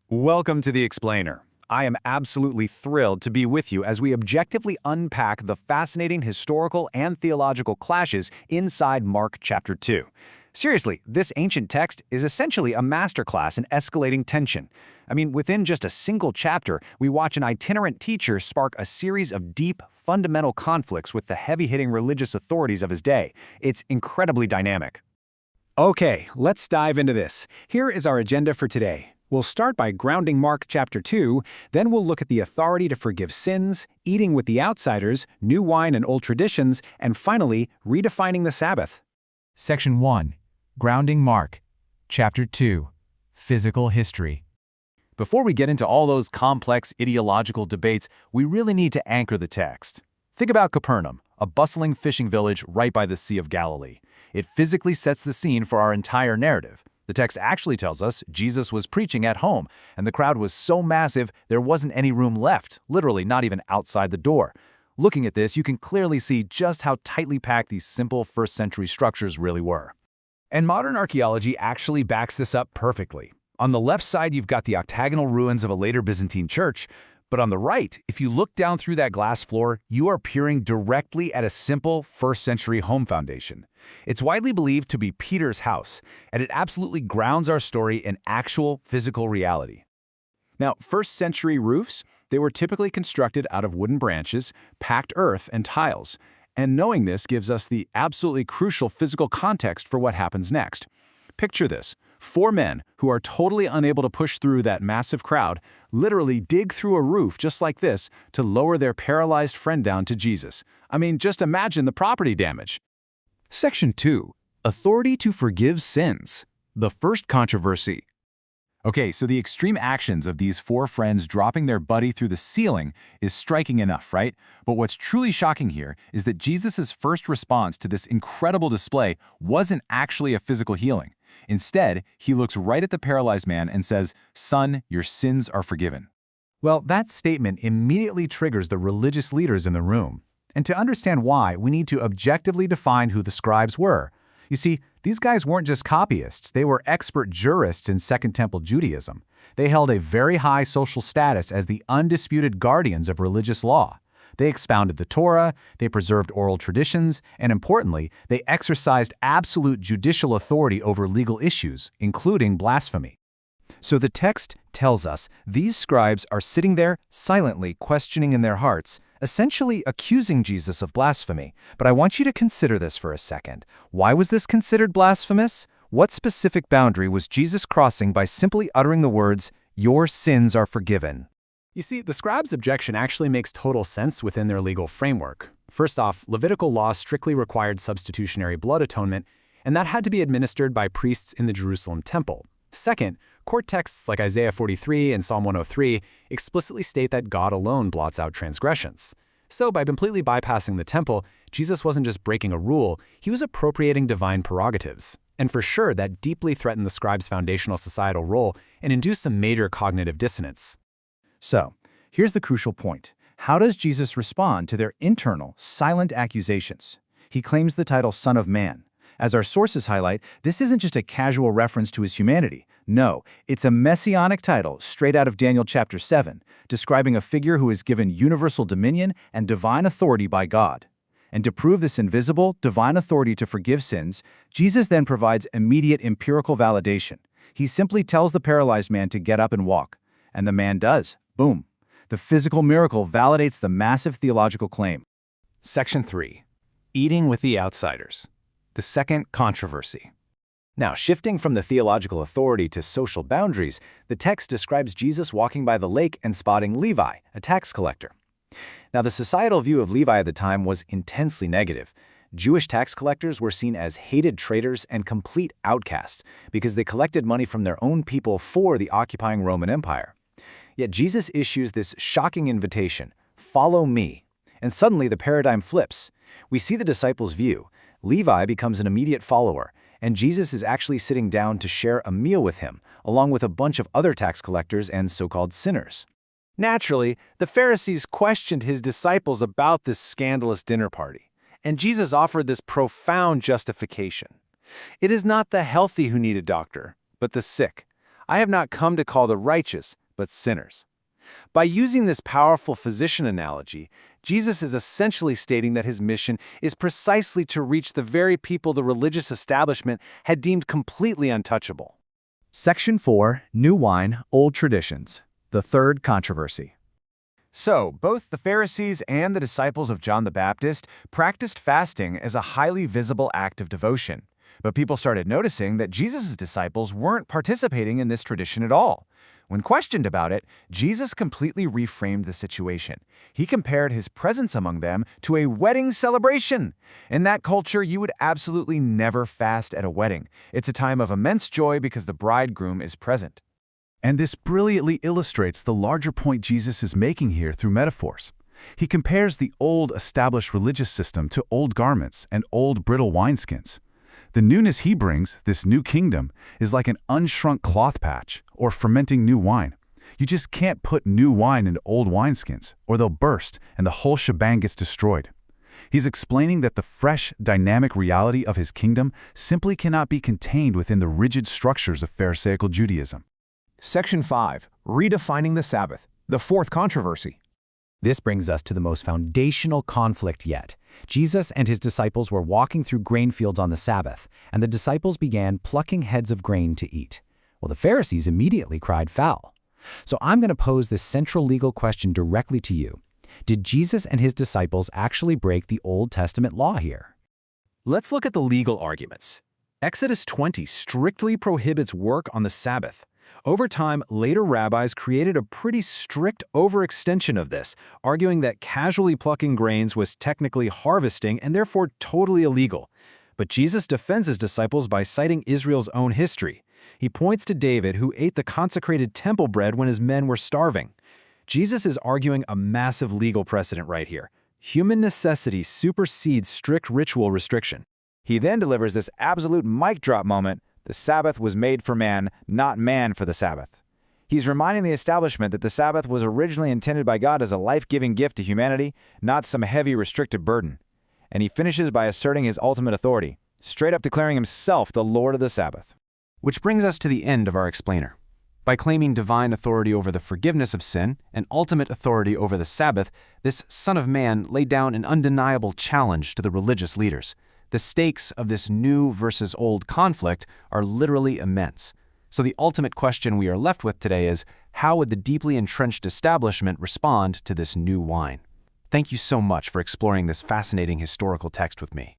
Welcome to The Explainer. I am absolutely thrilled to be with you as we objectively unpack the fascinating historical and theological clashes inside Mark chapter 2. Seriously, this ancient text is essentially a masterclass in escalating tension. Within just a single chapter, we watch an itinerant teacher spark a series of deep, fundamental conflicts with the heavy-hitting religious authorities of his day. It's incredibly dynamic. Okay, let's dive into this. Here is our agenda for today. We'll start by grounding Mark chapter 2, then we'll look at the authority to forgive sins, eating with the outsiders, new wine and old traditions, and finally, redefining the Sabbath. Section 1. Grounding Mark. Chapter 2. Physical History. Before we get into all those complex ideological debates, we really need to anchor the text. Think about Capernaum, a bustling fishing village right by the Sea of Galilee. It physically sets the scene for our entire narrative. The text actually tells us Jesus was preaching at home, and the crowd was so massive there wasn't any room left, literally not even outside the door. Looking at this, you can clearly see just how tightly packed these simple first-century structures really were. And modern archaeology actually backs this up perfectly. On the left side, you've got the octagonal ruins of a later Byzantine church, but on the right, if you look down through that glass floor, you are peering directly at a simple first-century home foundation. It's widely believed to be Peter's house, and it absolutely grounds our story in actual physical reality. Now, first-century roofs, they were typically constructed out of wooden branches, packed earth, and tiles. And knowing this gives us the absolutely crucial physical context for what happens next. Picture this. 4 men who are totally unable to push through that massive crowd literally dig through a roof just like this to lower their paralyzed friend down to Jesus. Just imagine the property damage. Section 2. Authority to forgive sins. The first controversy. Okay, so the extreme actions of these 4 friends dropping their buddy through the ceiling is striking enough, right? But what's truly shocking here is that Jesus' first response to this incredible display wasn't actually a physical healing. Instead, he looks right at the paralyzed man and says, "Son, your sins are forgiven." Well, that statement immediately triggers the religious leaders in the room. And to understand why, we need to objectively define who the scribes were. You see, these guys weren't just copyists, they were expert jurists in Second Temple Judaism. They held a very high social status as the undisputed guardians of religious law. They expounded the Torah, they preserved oral traditions, and importantly, they exercised absolute judicial authority over legal issues, including blasphemy. So the text tells us these scribes are sitting there silently questioning in their hearts, essentially accusing Jesus of blasphemy. But I want you to consider this for a second. Why was this considered blasphemous? What specific boundary was Jesus crossing by simply uttering the words, "Your sins are forgiven"? You see, the scribes' objection actually makes total sense within their legal framework. First off, Levitical law strictly required substitutionary blood atonement, and that had to be administered by priests in the Jerusalem temple. Second, court texts like Isaiah 43 and Psalm 103 explicitly state that God alone blots out transgressions. So by completely bypassing the temple, Jesus wasn't just breaking a rule, he was appropriating divine prerogatives. And for sure, that deeply threatened the scribes' foundational societal role and induced some major cognitive dissonance. So, here's the crucial point. How does Jesus respond to their internal, silent accusations? He claims the title Son of Man. As our sources highlight, this isn't just a casual reference to his humanity. No, it's a messianic title straight out of Daniel chapter 7, describing a figure who is given universal dominion and divine authority by God. And to prove this invisible, divine authority to forgive sins, Jesus then provides immediate empirical validation. He simply tells the paralyzed man to get up and walk. And the man does. Boom. The physical miracle validates the massive theological claim. Section 3. Eating with the outsiders. The second controversy. Now, shifting from the theological authority to social boundaries, the text describes Jesus walking by the lake and spotting Levi, a tax collector. Now, the societal view of Levi at the time was intensely negative. Jewish tax collectors were seen as hated traitors and complete outcasts because they collected money from their own people for the occupying Roman Empire. Yet Jesus issues this shocking invitation, "Follow me." And suddenly the paradigm flips. We see the disciples' view. Levi becomes an immediate follower, and Jesus is actually sitting down to share a meal with him, along with a bunch of other tax collectors and so-called sinners. Naturally, the Pharisees questioned his disciples about this scandalous dinner party, and Jesus offered this profound justification. It is not the healthy who need a doctor, but the sick. I have not come to call the righteous, but sinners. By using this powerful physician analogy, Jesus is essentially stating that his mission is precisely to reach the very people the religious establishment had deemed completely untouchable. Section 4, New Wine, Old Traditions. The third controversy. So, both the Pharisees and the disciples of John the Baptist practiced fasting as a highly visible act of devotion. But people started noticing that Jesus' disciples weren't participating in this tradition at all. When questioned about it, Jesus completely reframed the situation. He compared his presence among them to a wedding celebration. In that culture, you would absolutely never fast at a wedding. It's a time of immense joy because the bridegroom is present. And this brilliantly illustrates the larger point Jesus is making here through metaphors. He compares the old established religious system to old garments and old brittle wineskins. The newness he brings, this new kingdom, is like an unshrunk cloth patch or fermenting new wine. You just can't put new wine into old wineskins, or they'll burst and the whole shebang gets destroyed. He's explaining that the fresh, dynamic reality of his kingdom simply cannot be contained within the rigid structures of Pharisaical Judaism. Section 5, Redefining the Sabbath, the fourth controversy. This brings us to the most foundational conflict yet. Jesus and his disciples were walking through grain fields on the Sabbath, and the disciples began plucking heads of grain to eat. Well, the Pharisees immediately cried foul. So I'm going to pose this central legal question directly to you. Did Jesus and his disciples actually break the Old Testament law here? Let's look at the legal arguments. Exodus 20 strictly prohibits work on the Sabbath. Over time, later rabbis created a pretty strict overextension of this, arguing that casually plucking grains was technically harvesting and therefore totally illegal. But Jesus defends his disciples by citing Israel's own history. He points to David, who ate the consecrated temple bread when his men were starving. Jesus is arguing a massive legal precedent right here. Human necessity supersedes strict ritual restriction. He then delivers this absolute mic drop moment: the Sabbath was made for man, not man for the Sabbath. He's reminding the establishment that the Sabbath was originally intended by God as a life-giving gift to humanity, not some heavy restrictive burden. And he finishes by asserting his ultimate authority, straight up declaring himself the Lord of the Sabbath. Which brings us to the end of our explainer. By claiming divine authority over the forgiveness of sin and ultimate authority over the Sabbath, this Son of Man laid down an undeniable challenge to the religious leaders. The stakes of this new versus old conflict are literally immense. So the ultimate question we are left with today is, how would the deeply entrenched establishment respond to this new wine? Thank you so much for exploring this fascinating historical text with me.